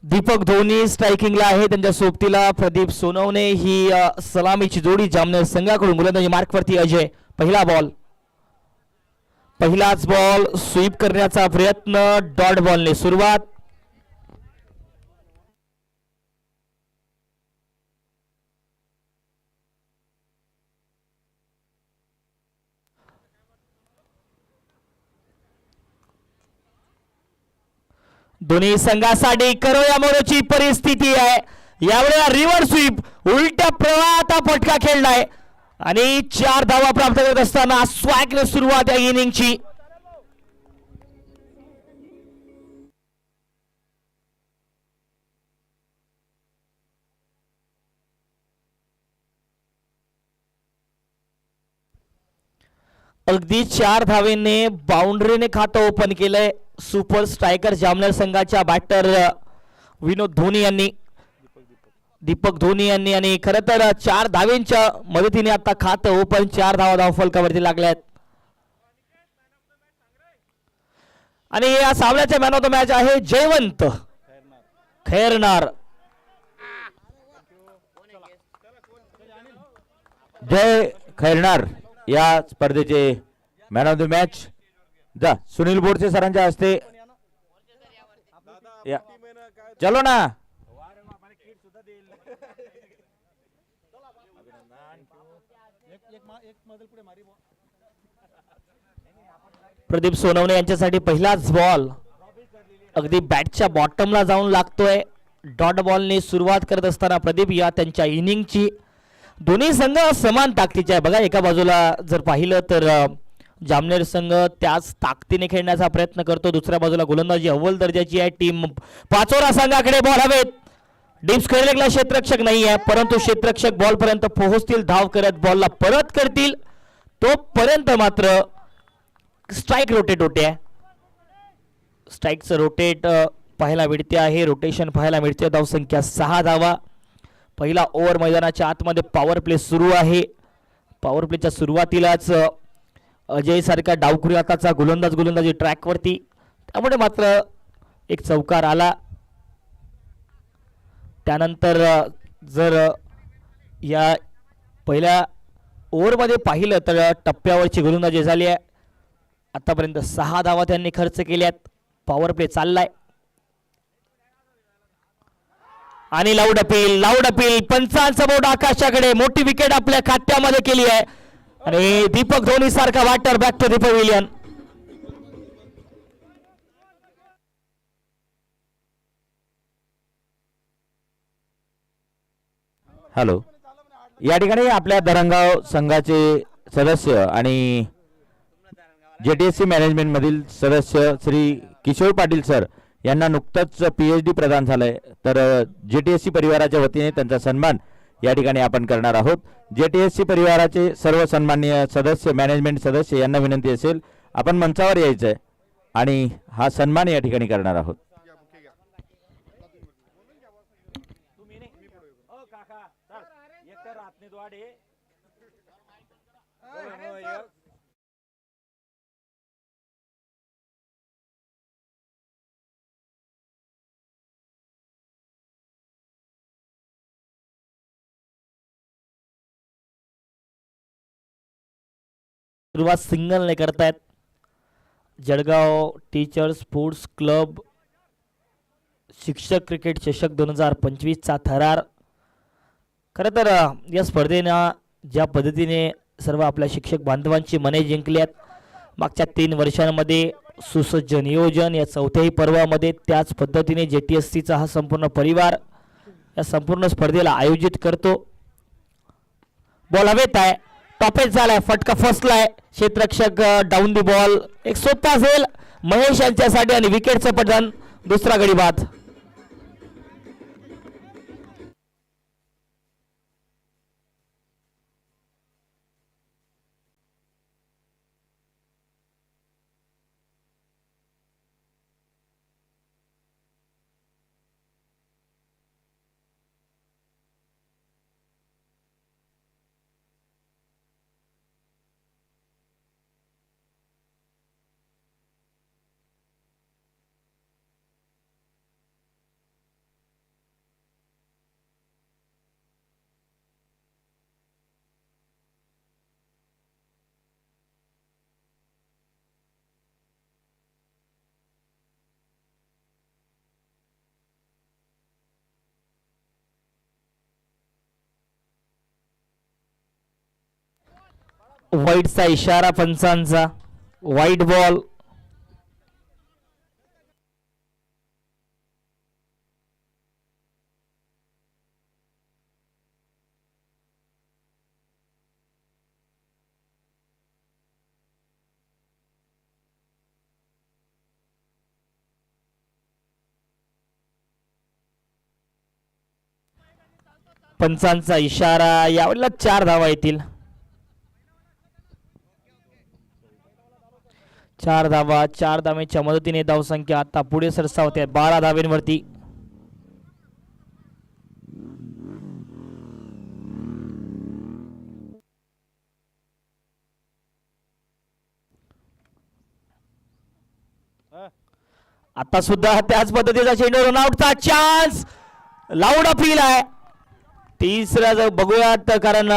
दीपक धोनी स्ट्रायकिंगला आहे, त्यांच्या सोबतीला प्रदीप सोनवणे. ही सलामीची जोडी जामनेर संघाकडून. गोलंदाजी मार्कवरती अजय. पहिला बॉल, पहिलाच बॉल स्वीप करण्याचा प्रयत्न. डॉट बॉलने सुरुवात. दोन्ही संघासाठी करो या मोरोची परिस्थिती आहे. यावेळेला रिव्हर्स स्वीप, उलट्या प्रवाहात फटका खेळलाय आणि 4 धावा प्राप्त करत असताना स्वॅगने सुरुवात या इनिंगची. अगदी 4 धावेने बाउंड्रीने खातं ओपन केलंय सुपर स्ट्रायकर जामनेर संघाच्या बॅटर विनोद धोनी यांनी, दीपक धोनी यांनी. आणि खरं तर 4 धावेंच्या मदतीने आता खातं ओपन. 4 धावा धावफलकावरती लागल्यात आणि या सामन्याचे मॅन ऑफ द मॅच आहे जयवंत खैरनार. जय खैरनार या स्पर्धेचे मॅन ऑफ द मॅच. जा सुनील बोरसे सरांच्या हस्ते. चलो ना. प्रदीप सोनवणे यांच्यासाठी पहिलाच बॉल अगदी बॅटच्या बॉटमला जाऊन लागतोय. डॉट बॉलने सुरुवात करत असताना प्रदीप या त्यांच्या इनिंगची. दोन्ही संघ समान ताकदीचे आहे. बघा, एका बाजूला जर पाहिलं तर जामनेर संघ त्याच ताकदीने खेळण्याचा प्रयत्न करतो, दुसऱ्या बाजूला गोलंदाजी अव्वल दर्जाची आहे टीम पाचोरा संघाकडे. बॉल हवेत. डीप स्क्वेअर लेगला क्षेत्ररक्षक नाही आहे, परंतु क्षेत्ररक्षक बॉल पर्यंत पोहोचतील, धाव करत बॉलला परत करतील. तोपर्यंत मात्र स्ट्राईक रोटेट होते आहे. स्ट्राईकचं रोटेट पाहायला मिळते आहे, रोटेशन पाहायला मिळते. धावसंख्या 6 धावा. पहिला ओव्हर मैदानाच्या आतमध्ये पॉवर प्ले सुरू आहे. पॉवर प्लेच्या सुरुवातीलाच अजय सारखा डावखुरी हाताचा गोलंदाजी ट्रॅकवरती, त्यामुळे मात्र एक चौकार आला. त्यानंतर जर या पहिल्या ओव्हरमध्ये पाहिलं तर टप्प्यावरची गोलंदाजी झाली आहे. आतापर्यंत 6 धावा त्यांनी खर्च केल्यात. पॉवर प्ले चाललाय आणि लाऊड अपील. पंचांचा बोर्ड आकाशाकडे. मोठी विकेट आपल्या खात्यामध्ये केली आहे आणि दीपक धोनी सारखा batter back to the pavilion. Hello. या ठिकाणी आपल्या दरंगाव संघाचे सदस्य आणि जेटीएससी मॅनेजमेंट मधील सदस्य श्री किशोर पाटील सर यांना नुकतंच PhD प्रदान झालंय, तर जेटीएससी परिवाराच्या वतीने त्यांचा सन्मान या ठिकाणी आपण करणार आहोत. जेटीएससी परिवाराचे सर्व सन्माननीय सदस्य, मॅनेजमेंट सदस्य यांना विनंती असेल आपण मंचावर यायचं आहे आणि हा सन्मान या ठिकाणी करणार आहोत. सुरुवात सिंगलने करतायत जळगाव टीचर्स स्पोर्ट्स क्लब शिक्षक क्रिकेट चषक 2025चा थरार. खरं तर या स्पर्धेनं ज्या पद्धतीने सर्व आपल्या शिक्षक बांधवांची मने जिंकली आहेत मागच्या 3 वर्षांमध्ये, सुसज्ज नियोजन या 4थ्याही पर्वामध्ये, त्याच पद्धतीने जेटीएससीचा हा संपूर्ण परिवार या संपूर्ण स्पर्धेला आयोजित करतो. बॉल हवेत आहे, टॉपेज झालाय, फटका फसलाय. क्षेत्ररक्षक डाऊन दी बॉल. एक सोपा झेल महेश यांच्यासाठी आणि विकेटचं पतन. दुसरा गडी बाद. वाईटचा इशारा पंचांचा, वाईट बॉल. पंचांचा इशारा, यावेळेला 4 धावा येतील. 4 धावा, 4 धावेच्या मदतीने धावसंख्या आता पुढे सरसावते 12 धावेंवरती. आता सुद्धा त्याच पद्धतीचा चेंडू, रनआउटचा चान्स, लाऊड अपील आहे. तिसरा जर बघूयात, कारण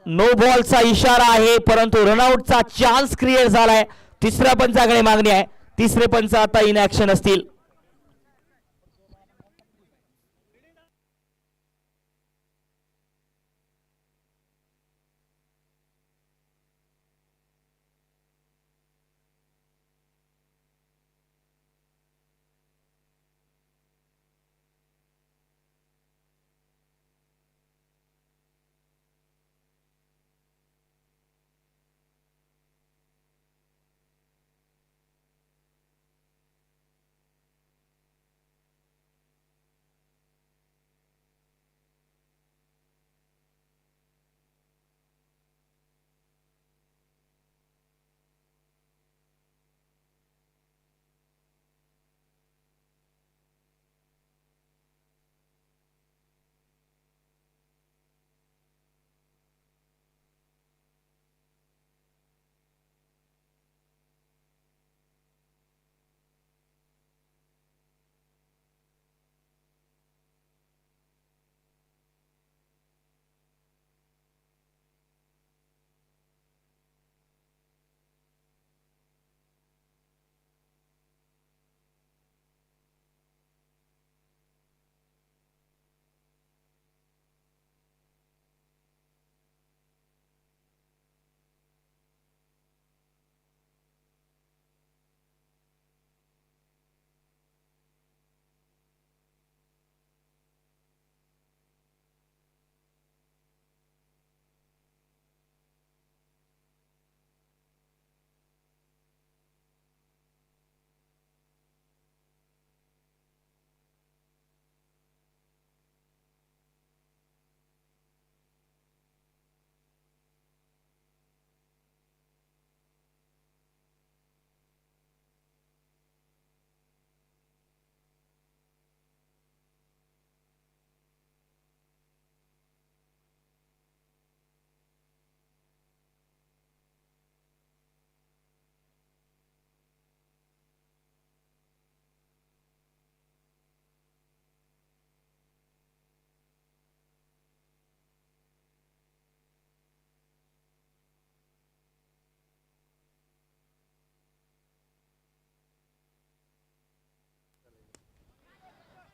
नो बॉलचा इशारा आहे, परंतु रनआउटचा चान्स क्रिएट झालाय. तिसऱ्या पंचाकडे मागणी आहे. तिसरे पंच आता इन ऍक्शन असतील.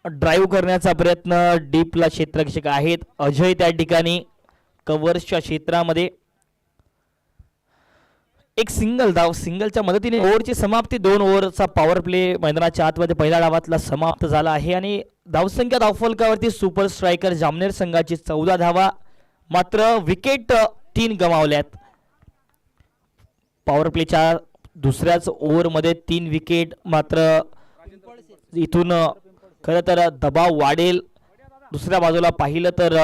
ड्राईव्ह करण्याचा प्रयत्न, डीपला क्षेत्ररक्षक आहेत अजय त्या ठिकाणी कव्हर्सच्या क्षेत्रामध्ये. एक सिंगल धाव, सिंगलच्या मदतीने ओव्हरची समाप्ती. 2 ओव्हरचा पॉवर प्ले मैदानाच्या आतमध्ये पहिल्या डावातला समाप्त झाला आहे आणि धावसंख्या धावफलकावरती सुपर स्ट्रायकर जामनेर संघाची 14 धावा, मात्र विकेट 3 गमावल्यात. पॉवर प्लेच्या दुसऱ्याच ओव्हरमध्ये 3 विकेट. मात्र इथून खरं तर दबाव वाढेल. दुसऱ्या बाजूला पाहिलं तर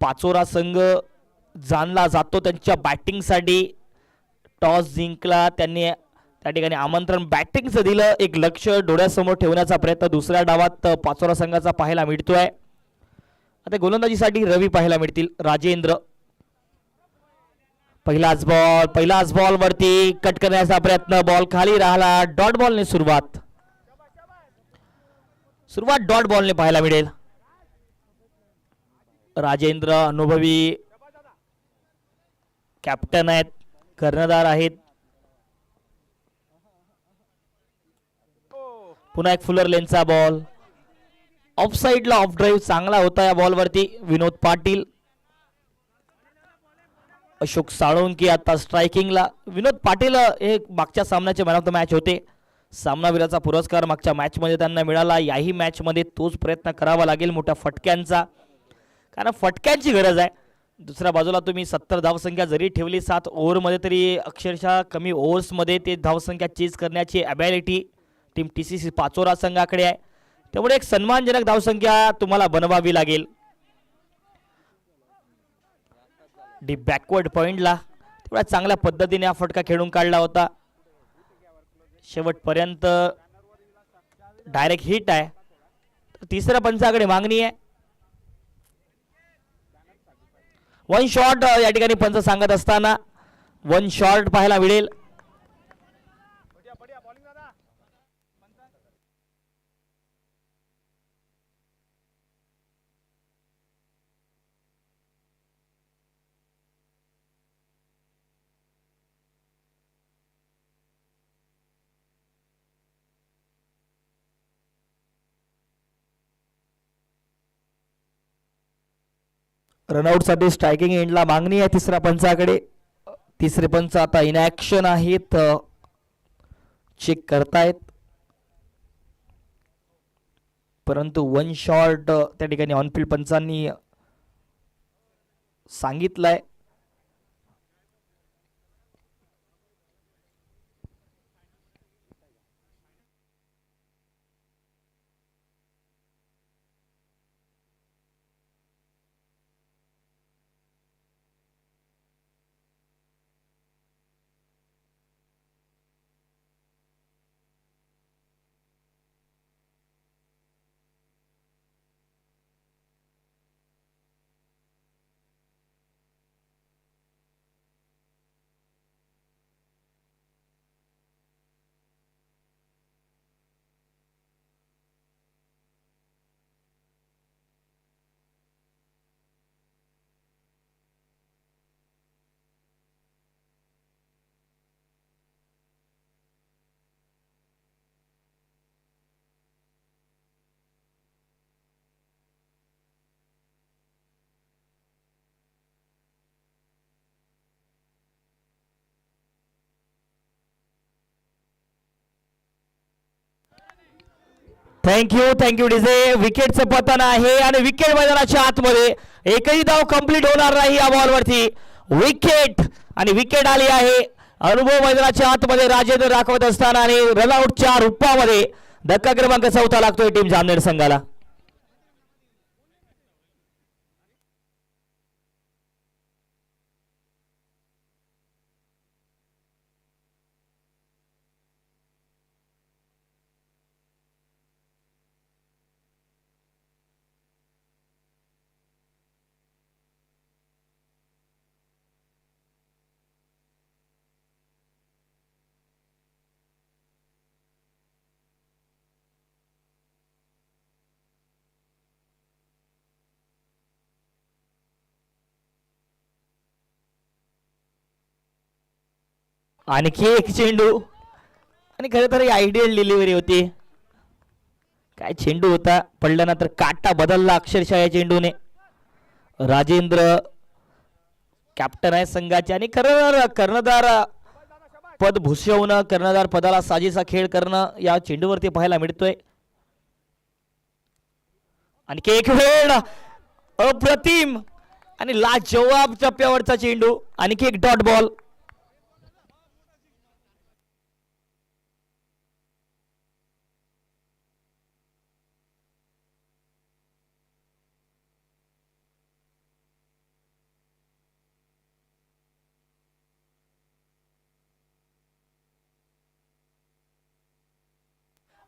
पाचोरा संघ जाणला जातो त्यांच्या बॅटिंगसाठी. टॉस जिंकला त्यांनी, त्या ठिकाणी आमंत्रण बॅटिंगचं दिलं. एक लक्ष डोळ्यासमोर ठेवण्याचा प्रयत्न दुसऱ्या डावात पाचोरा संघाचा पाहायला मिळतोय. आता गोलंदाजीसाठी रवी पाहायला मिळतील. राजेंद्र, पहिलाच बॉल वरती कट करण्याचा प्रयत्न, बॉल खाली राहिला. डॉट बॉलने सुरुवात डॉट बॉलने पाहायला मिळेल. राजेंद्र अनुभवी कॅप्टन आहेत, कर्णधार आहेत. पुन्हा एक फुलर लेनचा बॉल ऑफ साइडला, ऑफ ड्राईव्ह चांगला होता या बॉलवरती. विनोद पाटील अशोक साळुंकी आता स्ट्रायकिंगला. विनोद पाटील हे मागच्या सामन्याचे मॅन ऑफ द मॅच होते. सामनावीराचा पुरस्कार मागच्या मॅचमध्ये त्यांना मिळाला. याही मॅचमध्ये तोच प्रयत्न करावा लागेल मोठ्या फटक्यांचा, कारण फटक्यांची गरज आहे. दुसऱ्या बाजूला तुम्ही 70 धावसंख्या जरी ठेवली 7 ओव्हरमध्ये, तरी अक्षरशः कमी ओव्हर्समध्ये ते धावसंख्या चेज करण्याची ॲबिलिटी टीम TCC पाचोरा संघाकडे आहे. त्यामुळे एक सन्मानजनक धावसंख्या तुम्हाला बनवावी लागेल. डीप बॅकवर्ड पॉइंटला तेवढ्या चांगल्या पद्धतीने हा फटका खेळून काढला होता. शेवटपर्यंत डायरेक्ट हिट आहे. तिसऱ्या पंचाकडे मागणी आहे. वन शॉट या ठिकाणी पंच सांगत असताना वन शॉट पाहायला मिळेल. रनआउट साठी स्ट्रायकिंग एंडला मागणी आहे तिसऱ्या पंचाकडे. तिसरे पंच आता इन ऍक्शन आहेत, चेक करतायत, परंतु वन शॉट त्या ठिकाणी ऑनफिल्ड पंचांनी सांगितलंय. Thank you DJ. विकेटचं पतन आहे आणि विकेट मैदानाच्या आतमध्ये एकही धाव कंप्लीट होणार नाही या बॉलवरती. विकेट आणि विकेट आली आहे. अनुभव मैदानाच्या आतमध्ये राजेंद्र दाखवत असताना आणि रनआउटच्या रूपामध्ये धक्का क्रमांक 4 लागतोय टीम जामनेर संघाला. आणखी एक चेंडू आणि खरं तर आयडियल डिलिव्हरी होती. काय चेंडू होता, पडल्यानंतर काटा बदलला अक्षरशः या चेंडूने. राजेंद्र कॅप्टन आहे संघाचे आणि खरं कर्णधार पद भूषवणं, कर्णधार पदाला साजेसा खेळ करणं या चेंडूवरती पाहायला मिळतोय. आणखी एक वेळ अप्रतिम आणि लाजवाब टप्प्यावरचा चेंडू. आणखी एक डॉट बॉल.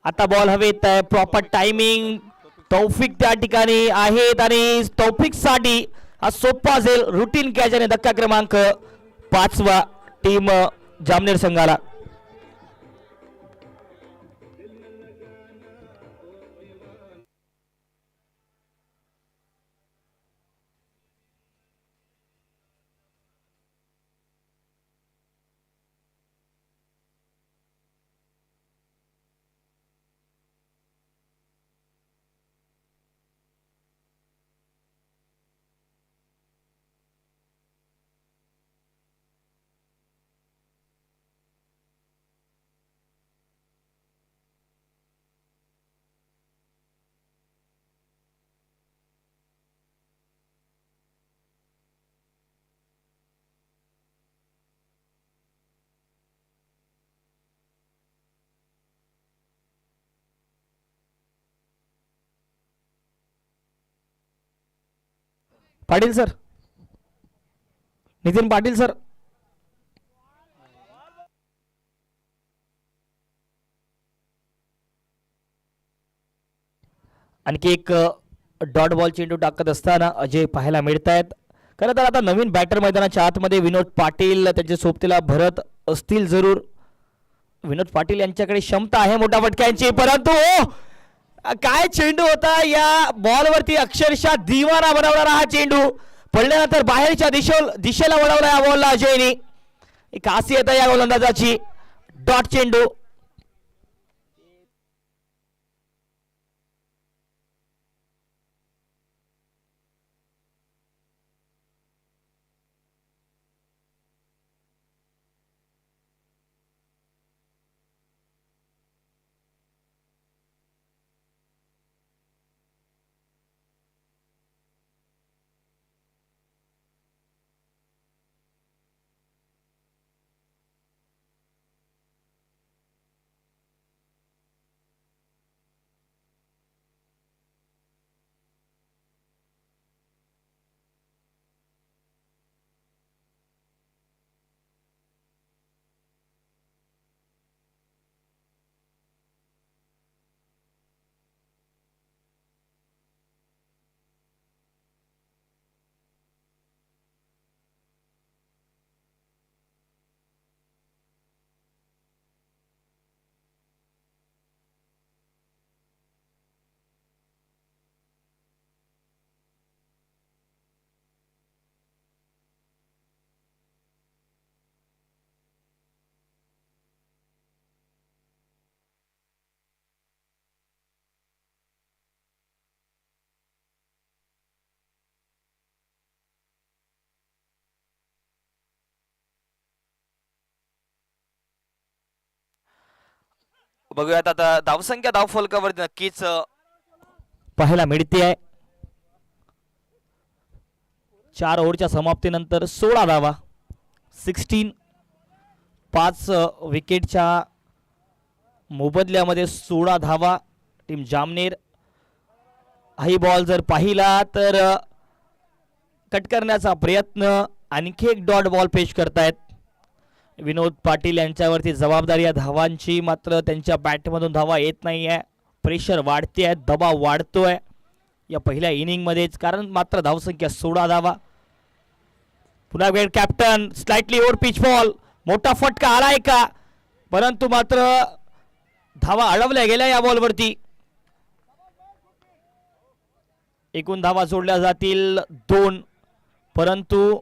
आता बॉल हवेत, प्रॉपर टायमिंग. तौफिक त्या ठिकाणी आहेत आणि तौफिक साठी हा सोपा असेल रुटीन कॅच आणि धक्का क्रमांक 5 टीम जामनेर संघाला. Patil sir, Nitin Patil sir. आणखी एक डॉट बॉल चेंडू टाकत असताना अजय पाहायला मिळत आहेत. खरं तर आता नवीन बॅटर मैदानाच्या आतमध्ये विनोद पाटील त्यांच्या सोबतीला भरत असतील जरूर. विनोद पाटील यांच्याकडे क्षमता आहे मोठ्या फटक्यांची, परंतु काय चेंडू होता या बॉलवरती, अक्षरशः दिवाना बनवणारा हा चेंडू. पडल्यानंतर बाहेरच्या दिशेला वळवला या बॉलला अजयने. एक खासियत आहे या गोलंदाजाची, डॉट चेंडू. बघूयात आता धावसंख्या धावफलकावर नक्कीच पाहायला मिळते आहे. 4 ओव्हरच्या समाप्तीनंतर 16 धावा, 16. 5 विकेटच्या मोबदल्यामध्ये 16 धावा. टीम जामनेर हाही बॉल जर पाहिला तर कट करण्याचा प्रयत्न, आणखी एक डॉट बॉल पेश करतायत विनोद पाटील यांच्यावरती जबाबदारी या धावांची. मात्र त्यांच्या बॅटमधून धावा येत नाही आहे, प्रेशर वाढते आहे, दबाव वाढतोय या पहिल्या इनिंगमध्येच. कारण मात्र धावसंख्या 16 धावा. पुन्हा वेळ captain, slightly over pitch ball, मोठा फटका आलाय का, परंतु मात्र धावा अडवल्या गेल्या या बॉलवरती. एकूण धावा जोडल्या जातील 2, परंतु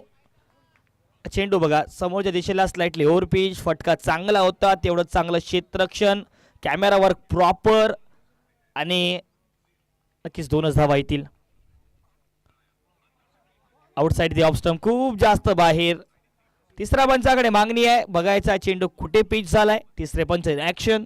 चेंडू बघा समोरच्या दिशेला स्लाइटली ओव्हर पिच, फटका चांगला होता, तेवढं चांगलं क्षेत्ररक्षण, कॅमेरा वर्क प्रॉपर, आणि नक्कीच 2च धावा येतील. आउटसाइड दी ऑफ स्टंप, खूप जास्त बाहेर. तिसऱ्या पंचाकडे मागणी आहे, बघायचा चेंडू कुठे पिच झालाय. तिसरे पंच ऍक्शन.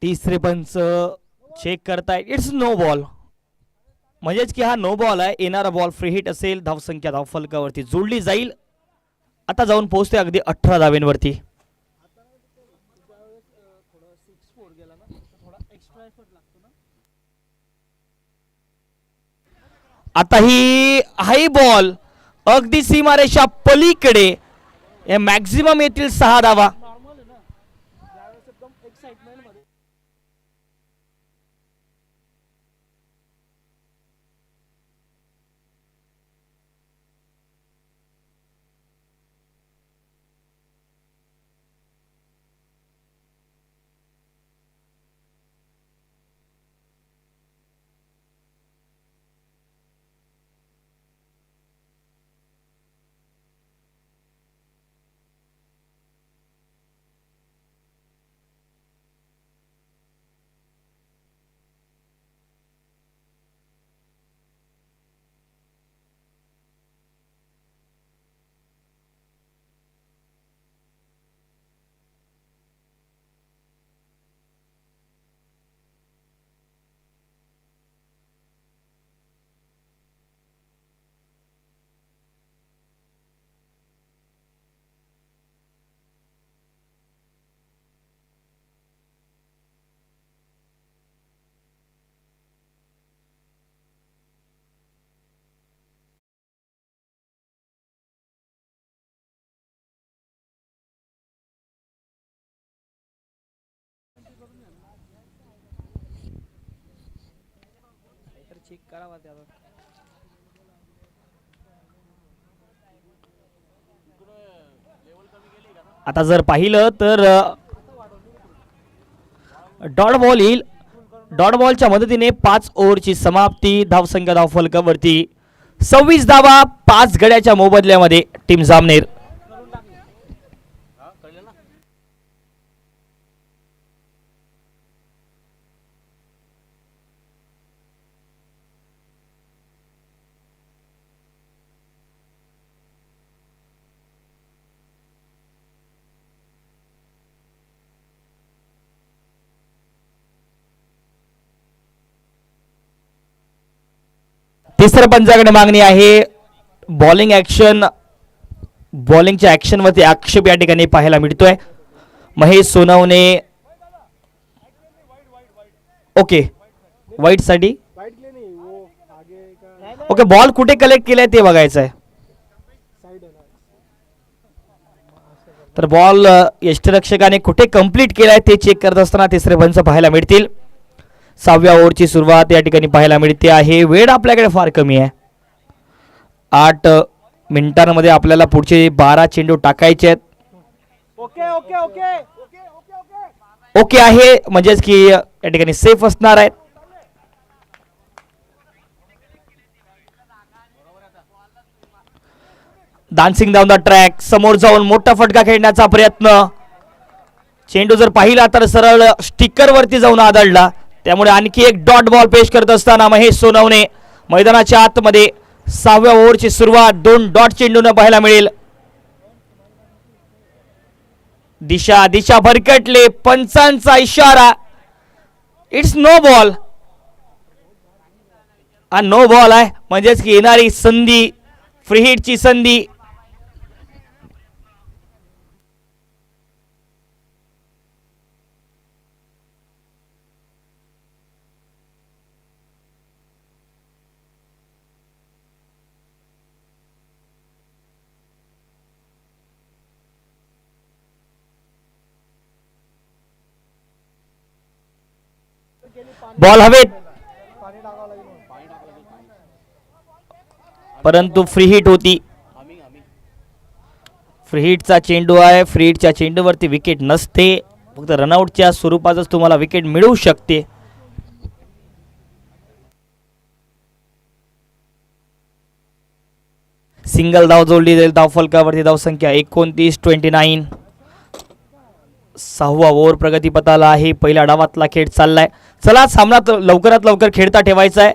तिसरे पंच चेक करताय, इट्स नो बॉल, म्हणजेच की हा नो बॉल आहे. येणारा बॉल फ्री हिट असेल, धावसंख्या धावफलकावरती जोडली जाईल. आता जाऊन पोहोचते अगदी 18 धावेंवरती. आता ही हाई बॉल अगदी सीमारेषा पलीकडे, मॅक्झिमम येतील 6 धावा. आता जर पाहिलं तर डॉट बॉल येईल. डॉट बॉलच्या मदतीने 5 ओव्हरची समाप्ती. धावसंख्या धावफलकावरती 26 धावा 5 गड्याच्या मोबदल्यामध्ये टीम जामनेर. तिसऱ्या पंचाकडे मागणी आहे. Bowling action. बॉलिंगच्या ऍक्शन वरती आक्षेप या ठिकाणी पाहायला मिळतोय. महेश सोनवणे ओके वाईट साठी ओके. बॉल कुठे कलेक्ट केलाय ते बघायचं आहे. तर बॉल यष्टिरक्षकाने कुठे कंप्लीट केलाय ते चेक करत असताना तिसरे पंच पाहायला मिळतील. 6व्या ओव्हरची सुरुवात या ठिकाणी पाहायला मिळते आहे. वेळ आपल्याकडे फार कमी आहे. 8 मिनिटांमध्ये आपल्याला पुढचे 12 चेंडू टाकायचे आहेत. ओके आहे म्हणजेच की या ठिकाणी सेफ असणार आहेत. Dancing down the track. समोर जाऊन मोठा फटका खेळण्याचा प्रयत्न. चेंडू जर पाहिला तर सरळ स्टिकर वरती जाऊन आदळला. त्यामुळे आणखी एक डॉट बॉल पेश करत असताना महेश सोनवणे मैदानाच्या आतमध्ये 6व्या ओव्हरची सुरुवात 2 डॉट चेंडूने पाहायला मिळेल. दिशा भरकटले. पंचांचा इशारा. It's no ball. हा नो बॉल आहे म्हणजेच की येणारी संधी फ्री हिटची संधी. बॉल हवेत परंतु फ्री हिट होती. फ्री हिटचा चेंडू आहे. फ्री हिटच्या चेंडूवरती विकेट नसते. फक्त रनआउटच्या स्वरूपातच तुम्हाला विकेट मिळू शकते. सिंगल धाव जोडली जाईल. धावफलकावरती धावसंख्या 29-29. 6वा ओव्हर प्रगतीपथाला आहे. पहिल्या डावातला खेळ चाललाय. चला सामना लवकरात लवकर खेळता ठेवायचा आहे.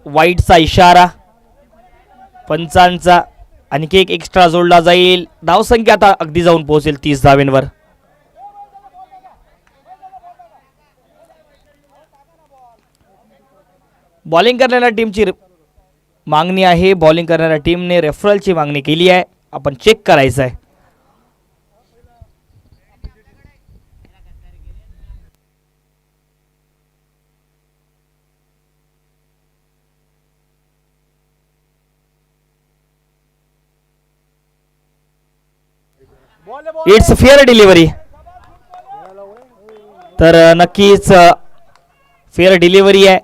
वाईटचा इशारा पंचांचा. आणखी एक एक्स्ट्रा जोडला जाईल. धावसंख्या आता अगदी जाऊन पोहोचेल 30 धावेंवर. बॉलिंग करणाऱ्या टीमची मागणी आहे. बॉलिंग करणाऱ्या टीमने रेफरलची मागणी केली आहे. आपण चेक करायचं आहे. It's fair delivery. तर नक्कीच फेअर डिलिव्हरी आहे.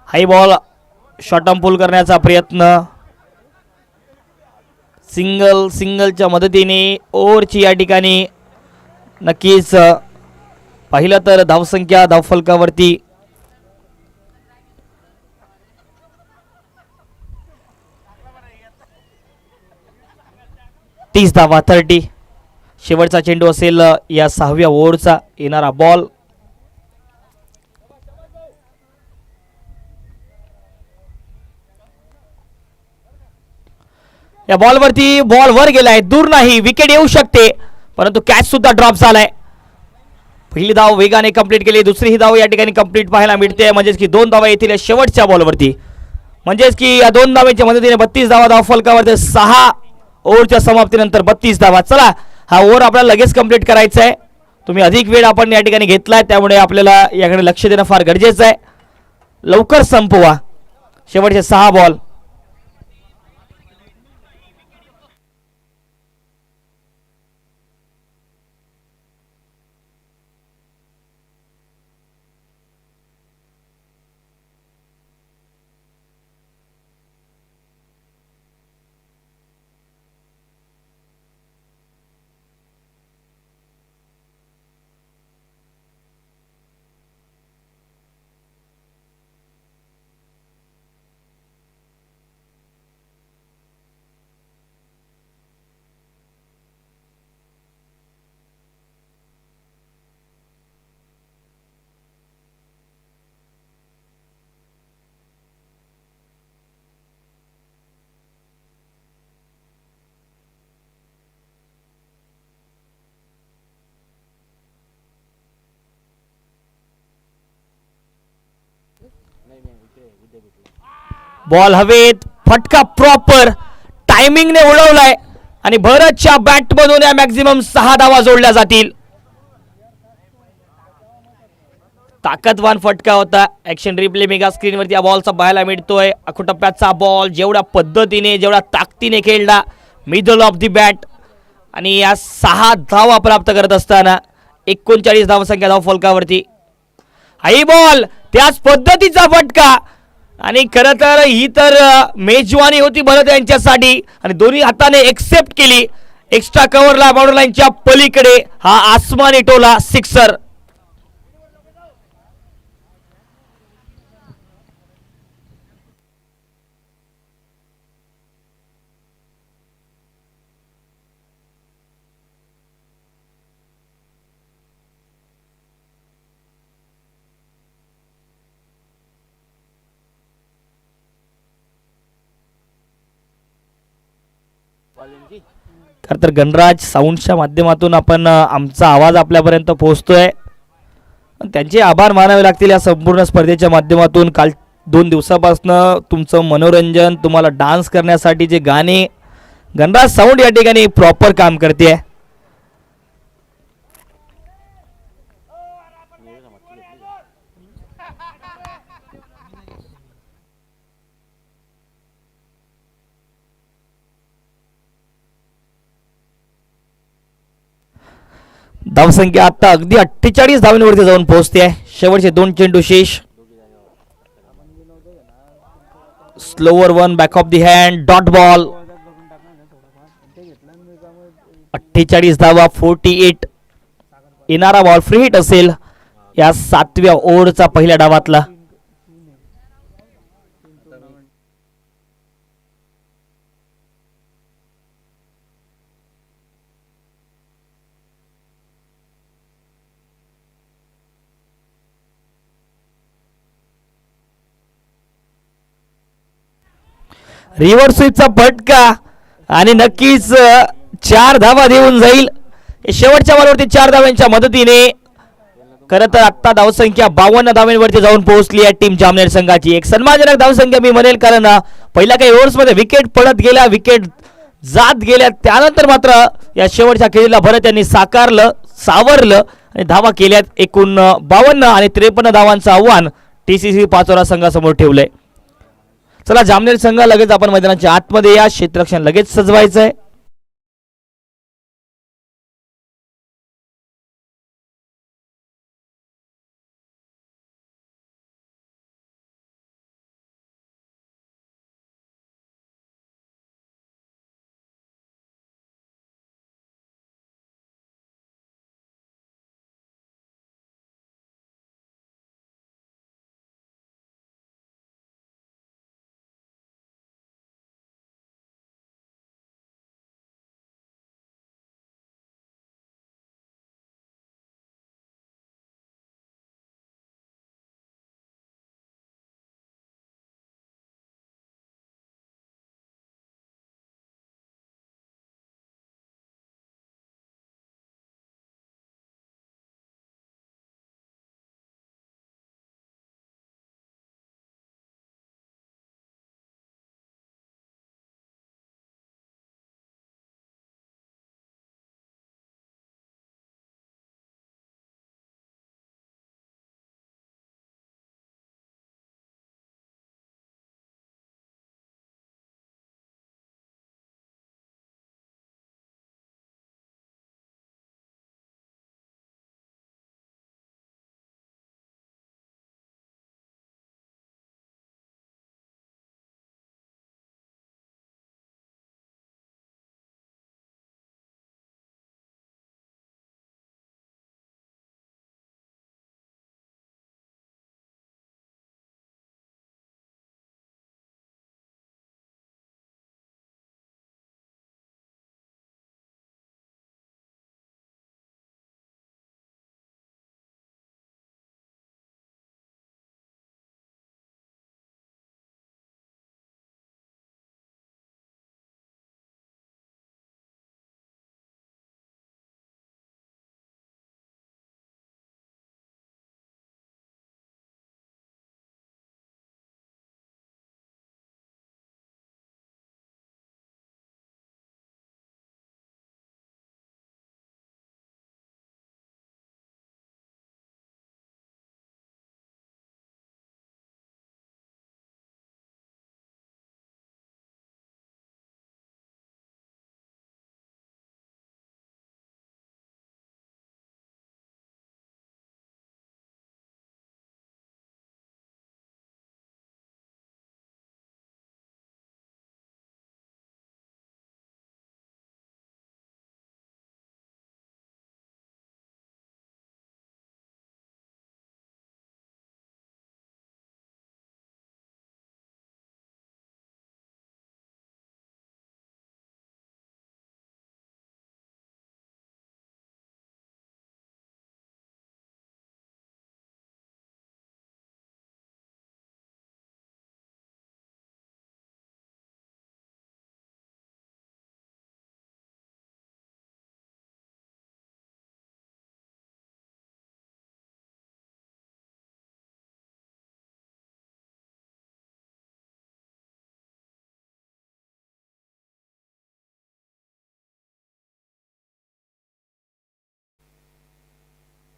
हाय बॉल शॉर्ट आर्म पुल करण्याचा प्रयत्न. सिंगलच्या मदतीने ओव्हरची या ठिकाणी नक्कीच पाहिलं तर धावसंख्या धावफलकावरती 30 धावा 30. शेवटचा चेंडू असेल या 6व्या ओव्हरचा. येणारा बॉल या बॉलवरती बॉल वर गेलाय. दूर नाही. विकेट येऊ शकते परंतु कॅच सुद्धा ड्रॉप झालाय. पहिली धाव वेगाने कंप्लीट केली. दुसरी ही धाव या ठिकाणी कंप्लीट पाहायला मिळते. म्हणजेच की 2 धावा येतील शेवटच्या बॉलवरती. म्हणजेच की या 2 धावांच्या मदतीने 32 धावा धावफलकावरती. 6 ओव्हरच्या समाप्तीनंतर 32 धावा. चला हा ओव्हर आपल्याला लगेच कंप्लीट करायचा आहे. तुम्ही अधिक वेळ आपण या ठिकाणी घेतलाय त्यामुळे आपल्याला याकडे लक्ष देणं फार गरजेचं आहे. लवकर संपवा. शेवटचे 6 बॉल. बॉल हवेत, फटका प्रॉपर टायमिंगने उडवलाय आणि भरतच्या बॅट मधून या मॅक्झिमम 6 धावा जोडल्या जातील. ताकदवान फटका होता. ऍक्शन रिप्ले मेगा स्क्रीनवरती या बॉलचा पाहायला मिळतोय. अखुटप्प्याचा बॉल जेवढ्या पद्धतीने जेवढ्या ताकदीने खेळला मिडल ऑफ दी बॅट आणि या 6 धावा प्राप्त करत असताना 39 धावसंख्या धाव फलकावरती. हाई बॉल त्याच पद्धतीचा फटका आणि खरं तर ही तर मेजवानी होती भरत यांच्यासाठी आणि दोन्ही हाताने एक्सेप्ट केली. एक्स्ट्रा कव्हरला बाउंड्री लाईनच्या पलीकडे हा आसमानी टोला सिक्सर. खरं तर गणराज साऊंडच्या माध्यमातून आपण आमचा आवाज आपल्यापर्यंत पोहोचतोय. त्यांचे आभार मानावे लागतील या संपूर्ण स्पर्धेच्या माध्यमातून. काल 2 दिवसापासून तुमचं मनोरंजन, तुम्हाला डान्स करण्यासाठीचे गाणे गणराज साऊंड या ठिकाणी प्रॉपर काम करते. धावसंख्या आता अगदी 48 धावांवरती जाऊन पोहोचते आहे. शेवटचे 2 चेंडू शेष. Slower one back of the hand dot ball. 48 धावा 48. येणारा बॉल फ्री हिट असेल या 7व्या ओव्हरचा पहिल्या डावातला. रिव्हर्स स्वीपचा फटका आणि नक्कीच 4 धावा देऊन जाईल. शेवटच्या बॉलवरती 4 धावांच्या मदतीने खरं तर आत्ता धावसंख्या 52 धावांवरती जाऊन पोहोचली आहे टीम जामनेर संघाची. एक सन्मानजनक धावसंख्या मी म्हणेल, कारण पहिल्या काही ओव्हर्समध्ये विकेट पडत गेल्या, विकेट जात गेल्या, त्यानंतर मात्र या शेवटच्या खेळीला भरत यांनी सावरलं आणि धावा केल्यात. एकूण 52 आणि 53 धावांचं आव्हान TCC पाचोरा संघासमोर ठेवलंय. चला जामनेर संघ लगेच आपण मैदानाच्या आतमध्ये या. क्षेत्ररक्षण लगेच सजवायचंय.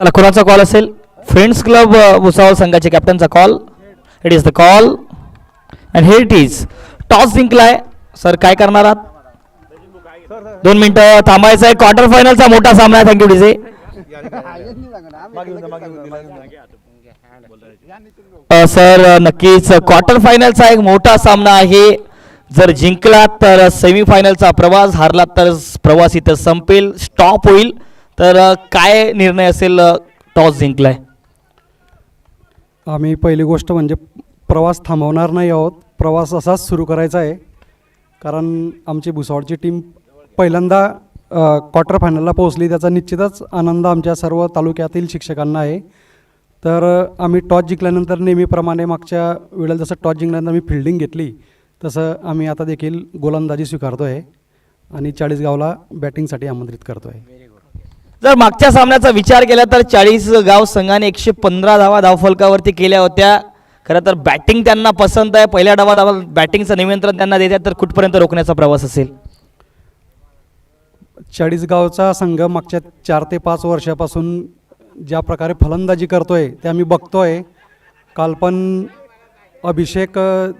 त्याला कोणाचा कॉल असेल? फ्रेंड्स क्लब भुसावळ संघाचे कॅप्टनचा call. It is the call and here it is. Toss जिंकलाय सर, काय करणार आहात? 2 मिनिटं थांबायचं आहे. क्वार्टर फायनलचा मोठा सामना आहे. Thank you DJ. सर नक्कीच क्वार्टर फायनलचा एक मोठा सामना आहे. जर जिंकलात तर सेमीफायनलचा प्रवास, हारलात तर प्रवास इथं संपेल, स्टॉप होईल. तर काय निर्णय असेल? टॉस जिंकलाय. आम्ही पहिली गोष्ट म्हणजे प्रवास थांबवणार नाही आहोत. प्रवास असाच सुरू करायचा आहे, कारण आमची भुसावळची टीम पहिल्यांदा क्वार्टर फायनलला पोहोचली. त्याचा निश्चितच आनंद आमच्या सर्व तालुक्यातील शिक्षकांना आहे. तर आम्ही टॉस जिंकल्यानंतर नेहमीप्रमाणे मागच्या वेळेला जसं टॉस जिंकल्यानंतर आम्ही फिल्डिंग घेतली, तसं आम्ही आता देखील गोलंदाजी स्वीकारतो आहे आणि 40गावला बॅटिंगसाठी आमंत्रित करतो आहे. जर मागच्या सामन्याचा विचार केला तर 40गाव संघाने 115 धावा धावफलकावरती केल्या होत्या. खरं तर बॅटिंग त्यांना पसंत आहे. पहिल्या डावात बॅटिंगचं नियंत्रण त्यांना देतात. तर कुठपर्यंत रोखण्याचा प्रवास असेल? 40गावचा संघ मागच्या 4 ते 5 वर्षापासून ज्या प्रकारे फलंदाजी करतो आहे ते आम्ही बघतो आहे. काल पण अभिषेक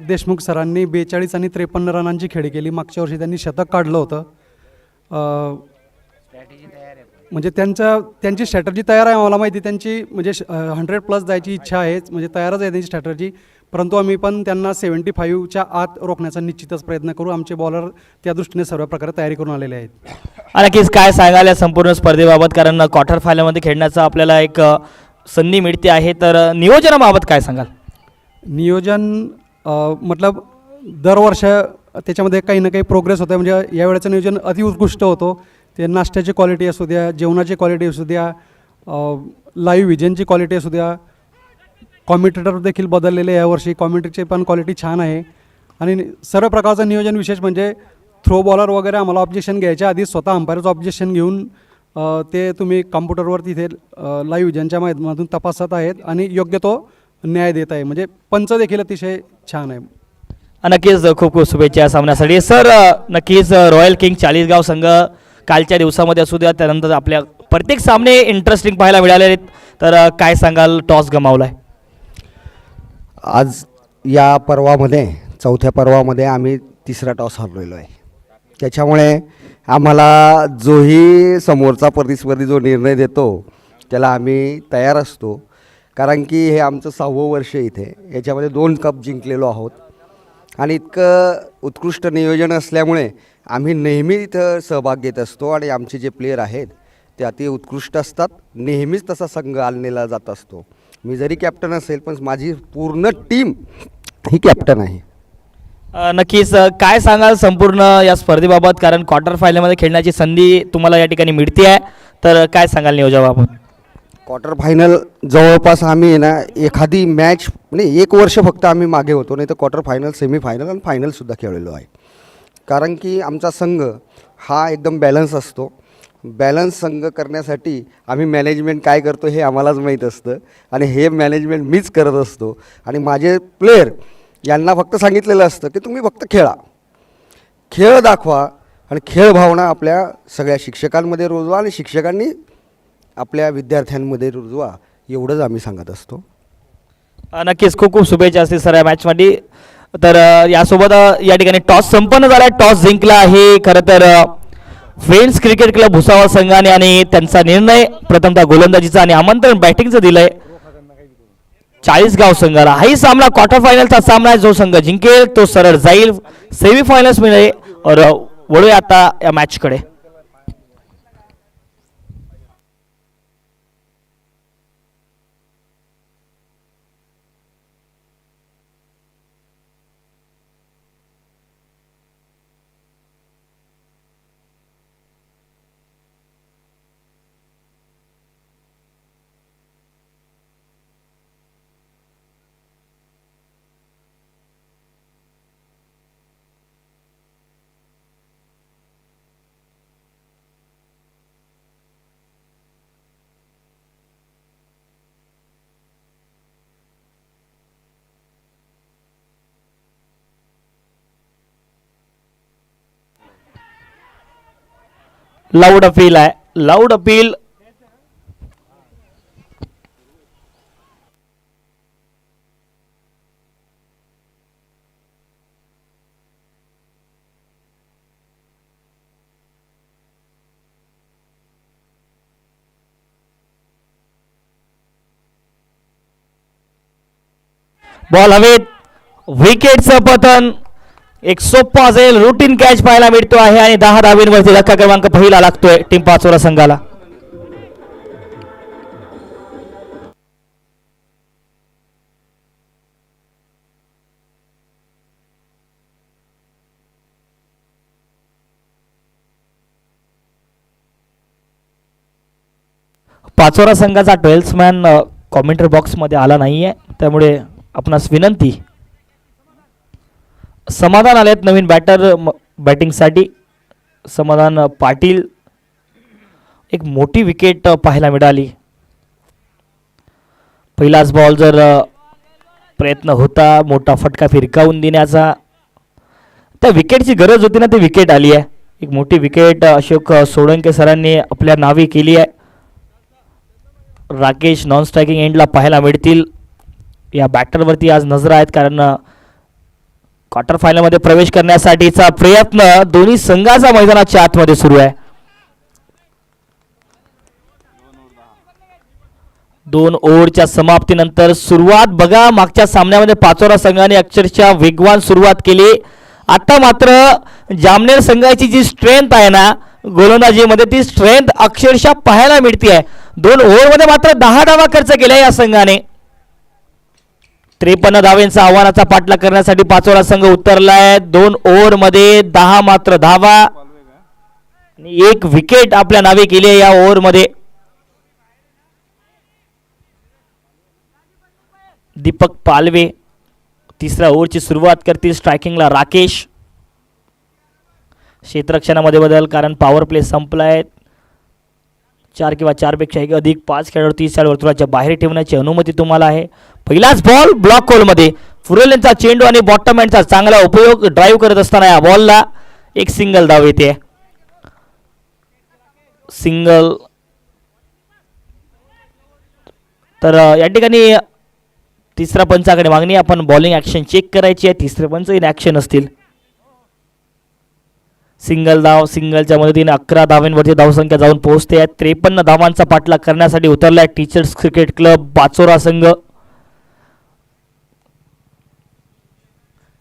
देशमुख सरांनी 42 आणि 53 रनांची खेळी केली. मागच्या वर्षी त्यांनी शतक काढलं होतं. म्हणजे त्यांची स्ट्रॅटर्जी तयार आहे. आम्हाला माहिती त्यांची म्हणजे 100+ जायची इच्छा आहे, म्हणजे तयारच आहे त्यांची स्ट्रॅटर्जी. परंतु आम्ही पण त्यांना 75च्या आत रोखण्याचा निश्चितच प्रयत्न करू. आमचे बॉलर त्या दृष्टीने सर्व प्रकारे तयारी करून आलेले आहेत. नक्कीच काय सांगाल या संपूर्ण स्पर्धेबाबत? कारण क्वार्टर फायनलमध्ये खेळण्याचा आपल्याला एक संधी मिळते आहे. तर नियोजनाबाबत काय सांगाल? नियोजन मतलब दरवर्ष त्याच्यामध्ये काही ना काही प्रोग्रेस होतं. म्हणजे यावेळेचं नियोजन अतिउत्कृष्ट होतं. ते नाश्त्याची क्वालिटी असू द्या, जेवणाची क्वालिटी असू द्या, लाईव्ह विजनची क्वालिटी असू द्या, कॉमेंटेटर देखील बदललेले यावर्षी. कॉमेंट्रीची पण क्वालिटी छान आहे आणि सर्व प्रकारचं नियोजन. विशेष म्हणजे थ्रो बॉलर वगैरे आम्हाला ऑब्जेक्शन घ्यायच्या आधी स्वतः अंपायरचं ऑब्जेक्शन घेऊन ते तुम्ही कॉम्प्युटरवर तिथे लाईव्ह विजनच्या माध्यमातून तपासत आहेत आणि योग्य तो न्याय देत आहे. म्हणजे पंच देखील अतिशय छान आहे. नक्कीच खूप खूप शुभेच्छा या सामन्यासाठी. सर नक्कीच रॉयल किंग 40गाव संघ कालच्या दिवसामध्ये असू द्या, त्यानंतर आपल्या प्रत्येक सामने इंटरेस्टिंग पाहायला मिळाले आहेत. तर काय सांगाल? टॉस गमावलाय आज या पर्वामध्ये, चौथ्या पर्वामध्ये आम्ही 3रा टॉस हरलेलो आहे. त्याच्यामुळे आम्हाला जोही समोरचा प्रतिस्पर्धी जो निर्णय देतो त्याला आम्ही तयार असतो. कारण की हे आमचं 6वं वर्ष इथे, याच्यामध्ये 2 कप जिंकलेलो आहोत आणि इतकं उत्कृष्ट नियोजन असल्यामुळे आम्ही नेहमी इथं सहभाग घेत असतो आणि आमचे जे प्लेयर आहेत ते अति उत्कृष्ट असतात. नेहमीच तसा संघ आणलेला जात असतो. मी जरी कॅप्टन असेल पण माझी पूर्ण टीम ही कॅप्टन आहे. नक्कीच काय सांगाल संपूर्ण या स्पर्धेबाबत? कारण क्वार्टर फायनलमध्ये खेळण्याची संधी तुम्हाला या ठिकाणी मिळते आहे. तर काय सांगाल नियोजनाबाबत? क्वार्टर फायनल जवळपास आम्ही ना एखादी मॅच म्हणजे 1 वर्ष फक्त आम्ही मागे होतो, नाही तर क्वार्टर फायनल, सेमीफायनल आणि फायनलसुद्धा खेळलेलो आहे. कारण की आमचा संघ हा एकदम बॅलन्स असतो. बॅलन्स संघ करण्यासाठी आम्ही मॅनेजमेंट काय करतो हे आम्हालाच माहीत असतं आणि हे मॅनेजमेंट मीच करत असतो. आणि माझे प्लेयर यांना फक्त सांगितलेलं असतं की तुम्ही फक्त खेळा, खेळ दाखवा आणि खेळ भावना आपल्या सगळ्या शिक्षकांमध्ये रुजवा आणि शिक्षकांनी आपल्या विद्यार्थ्यांमध्ये रुजवा, एवढंच आम्ही सांगत असतो. नक्कीच खूप खूप शुभेच्छा असतील सर या मॅचमध्ये. तर यासोबत या ठिकाणी टॉस संपन्न झाला आहे. टॉस जिंकला आहे खरं तर फ्रेंड्स क्रिकेट क्लब भुसावळ संघाने आणि त्यांचा निर्णय प्रथमतः गोलंदाजीचा आणि आमंत्रण बॅटिंगचं दिलंय 40गाव संघाला. हाही सामना क्वार्टर फायनलचा सामना आहे. जो संघ जिंकेल तो सरळ जाईल सेमीफायनल्स मध्ये. और वळूया आता या मॅचकडे. लाऊड अपील आहे. लाऊड अपील बॉल हवेत, विकेटचं पतन. एक सोपा असेल रुटीन कॅच पाहायला मिळतो आहे आणि 10 धावींवरती धक्का क्रमांक पहिला लागतोय टीम पाचोरा संघाला. पाचोरा संघाचा 12th मॅन कॉमेंटर बॉक्समध्ये आला नाहीये, त्यामुळे आपणास विनंती. समाधान आलेत नवीन बॅटर बॅटिंगसाठी. समाधान पाटील. एक मोठी विकेट पाहायला मिळाली. पहिलाच बॉल जर प्रयत्न होता मोठा फटका फिरकावून देण्याचा, त्या विकेटची गरज होती ना, ती विकेट आली आहे. एक मोठी विकेट अशोक सोळंके सरांनी आपल्या नावे केली आहे. राकेश नॉन स्ट्रायकिंग एंडला पाहायला मिळतील. या बॅटरवरती आज नजर आहेत, कारण क्वार्टर फायनलमध्ये प्रवेश करण्यासाठीचा प्रयत्न दोन्ही संघाचा मैदानाच्या आतमध्ये सुरू आहे. 2 ओव्हरच्या समाप्तीनंतर सुरुवात बघा. मागच्या सामन्यामध्ये पाचोरा संघाने अक्षरशः वेगवान सुरुवात केली. आता मात्र जामनेर संघाची जी स्ट्रेंथ आहे ना गोलंदाजीमध्ये, ती स्ट्रेंथ अक्षरशः पाहायला मिळते आहे. 2 ओव्हरमध्ये मात्र 10 धावा खर्च केल्या या संघाने. 53 धावेंचा आव्हानाचा पाठलाग करण्यासाठी पाचोरा संघ उतरलाय. 2 ओव्हरमध्ये 10 मात्र धावा आणि 1 विकेट आपल्या नावे केली आहे या ओव्हरमध्ये. दीपक पालवे तिसऱ्या ओव्हरची सुरुवात करतील. स्ट्रायकिंगला राकेश. क्षेत्ररक्षणामध्ये बदल, कारण पॉवर प्ले संपलाय. 4 किंवा 4 पेक्षा अधिक 5 खेळाडू 30 वर्तुळाच्या बाहेर ठेवण्याची अनुमती तुम्हाला आहे. पहिलाच बॉल ब्लॉक होलमध्ये. फुरलेंचा चेंडू आणि बॉटम हँडचा चांगला उपयोग. ड्राईव्ह करत असताना या बॉलला एक सिंगल धाव येते. सिंगल. तर या ठिकाणी तिसऱ्या पंचाकडे मागणी. आपण बॉलिंग ऍक्शन चेक करायची आहे. तिसरे पंच इन ऍक्शन असतील. सिंगल धाव. सिंगलच्या मदतीने 11 धावांवरती धावसंख्या जाऊन पोहोचते. 53 धावांचा पाठलाग करण्यासाठी उतरलाय टीचर्स क्रिकेट क्लब पाचोरा संघ.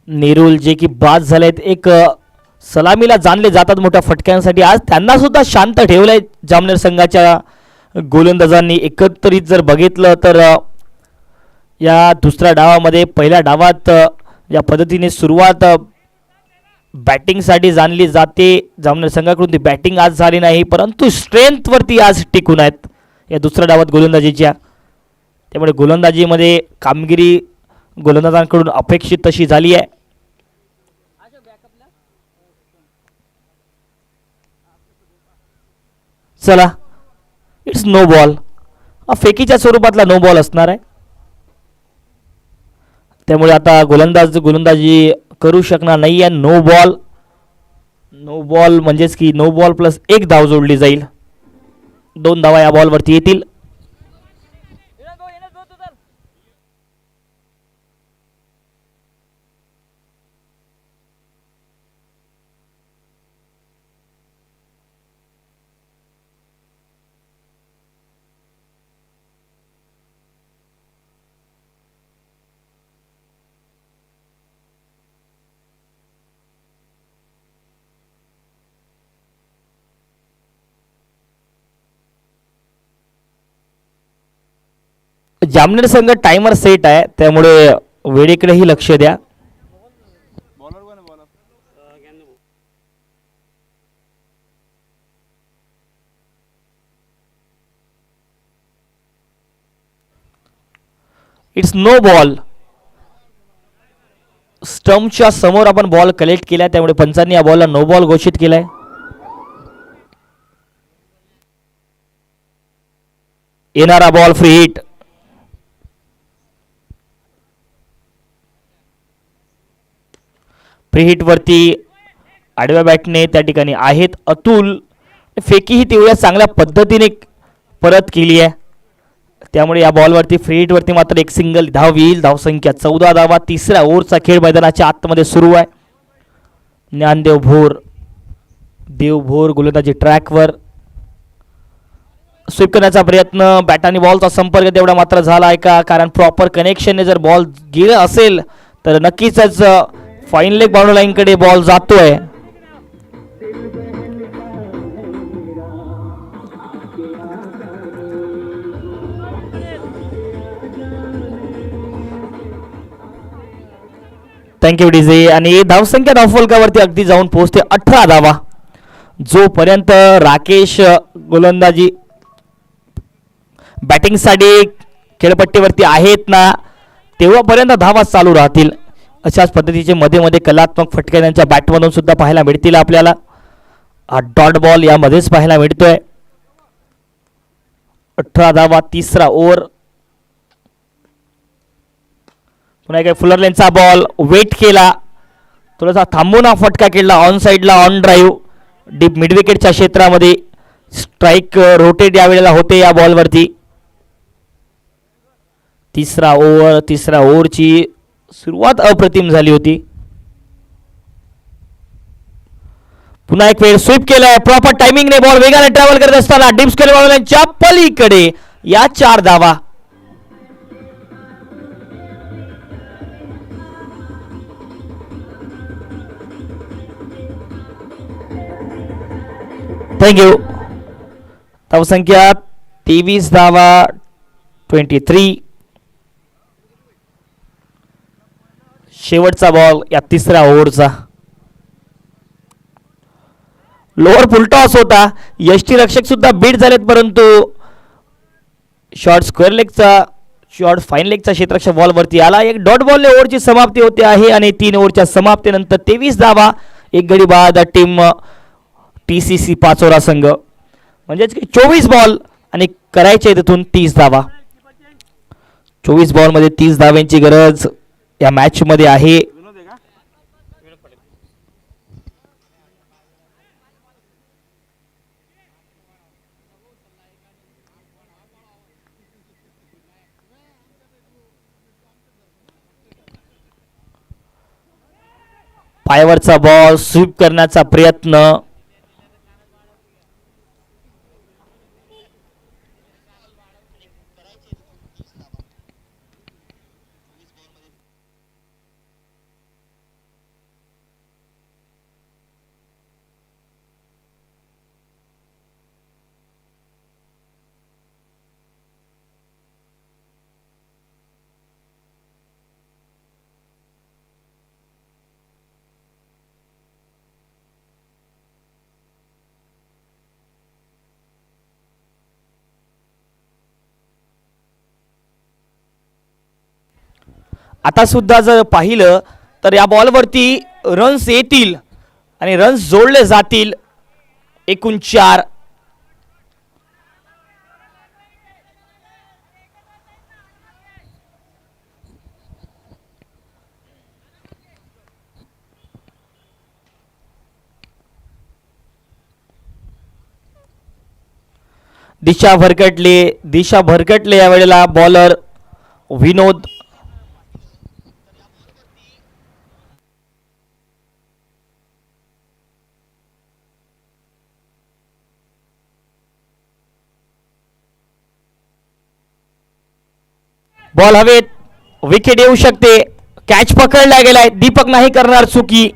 नेरुल जे की बाद झालेत, एक सलामीला जाणले जातात मोठ्या फटक्यांसाठी. आज त्यांना सुद्धा शांत ठेवलंय जामनेर संघाच्या गोलंदाजांनी. एकत्रित जर बघितलं तर या दुसऱ्या डावामध्ये, पहिल्या डावात या पद्धतीने सुरुवात बॅटिंगसाठी जाणली जाते जामनेर संघाकडून. ती बॅटिंग आज झाली नाही, परंतु स्ट्रेंथवरती आज टिकून आहेत या दुसऱ्या डावात गोलंदाजीच्या. त्यामुळे गोलंदाजीमध्ये कामगिरी गोलंदाजांकडून अपेक्षित तशी झाली आहे. चला, इट्स नो बॉल. फेकीच्या स्वरूपातला नो बॉल असणार आहे. त्यामुळे आता गोलंदाजी करू शकणार नाही आहे. No ball. नो बॉल म्हणजेच की नो बॉल प्लस 1 धाव जोडली जाईल. 2 धावा या बॉलवरती येतील. जामनेर संघ टाइमर सेट आहे, त्यामुळे वेळेकडेही लक्ष द्या. It's no ball. स्टंपच्या समोर आपण बॉल कलेक्ट केला, त्यामुळे पंचांनी या बॉलला नो बॉल घोषित केलाय. येणारा ball free hit. Free hit वरती आडव्या बॅटने त्या ठिकाणी आहेत अतुल. फेकी ही तेवढ्या चांगल्या पद्धतीने परत केली आहे, त्यामुळे या बॉलवरती फ्री हिट वरती मात्र एक सिंगल धाव येईल. धावसंख्या 14 धावा. तिसऱ्या ओव्हरचा खेळ मैदानाच्या आतमध्ये सुरू आहे. ज्ञानदेव भोर, देव भोर गोलंदाजी ट्रॅकवर. स्वीप करण्याचा प्रयत्न, बॅट आणि बॉलचा संपर्क तेवढा मात्र झाला आहे का? कारण प्रॉपर कनेक्शनने जर बॉल गेला असेल तर नक्कीच फाईन लेग बाउंड्री लाईनकडे बॉल जातोय. Thank you DJ. आणि धावसंख्या धावफलकावरती अगदी जाऊन पोहोचते 18 धावा. जोपर्यंत राकेश गोलंदाजी बॅटिंगसाठी खेळपट्टीवरती आहेत ना तेव्हापर्यंत धावा चालू राहतील. अशाच पद्धतीचे मध्ये मध्ये कलात्मक फटके त्यांच्या बॅटमधून सुद्धा पाहायला मिळतील आपल्याला. हा डॉट बॉल यामध्येच पाहायला मिळतोय. 18 धावा, तिसरा ओव्हर. पुन्हा एक फुलर लेनचा बॉल वेट केला, थोडासा थांबून हा फटका केला ऑन साईडला, ऑन ड्राईव्ह डीप मिड विकेटच्या क्षेत्रामध्ये. स्ट्राईक रोटेट यावेळेला होते या बॉलवरती. तिसरा ओव्हरची सुरुवात अप्रतिम झाली होती. पुन्हा एक वेळ स्वीप केलाय प्रॉपर टायमिंगने, बॉल वेगाने ट्रॅव्हल करत असताना डीप स्क्वेअर बॉलच्या पलीकडे या 4 धावा. थँक्यू. धावसंख्या 23 धावा, 23. शेवटचा बॉल या तिसऱ्या ओव्हरचा. लोअर फुलटॉस होता, यष्टी रक्षक सुद्धा बीट झालेत, परंतु शॉर्ट स्क्वेअर लेगचा, शॉर्ट फाईन लेगचा क्षेत्ररक्षक बॉलवरती आला. एक डॉट बॉलने ओव्हरची समाप्ती होते आहे आणि 3 ओव्हरच्या समाप्तीनंतर 23 धावा, एक गडी बाद टीम TCC पाचोरा संघ. म्हणजेच 24 बॉल आणि करायचे तिथून 30 धावा. 24 बॉलमध्ये 30 धाव्यांची गरज या मॅच मध्ये आहे. पायावरचा बॉल स्वीप करण्याचा प्रयत्न. आता सुद्धा जर पाहिलं तर या बॉलवरती रन्स येतील आणि रन्स जोडले जातील. एकूण 4. दिशा भरकटले यावेळेला बॉलर विनोद. बॉल हवेत, विकेट येऊ शकते. कॅच पकडला गेलाय, दीपक नाही करणार चुकी.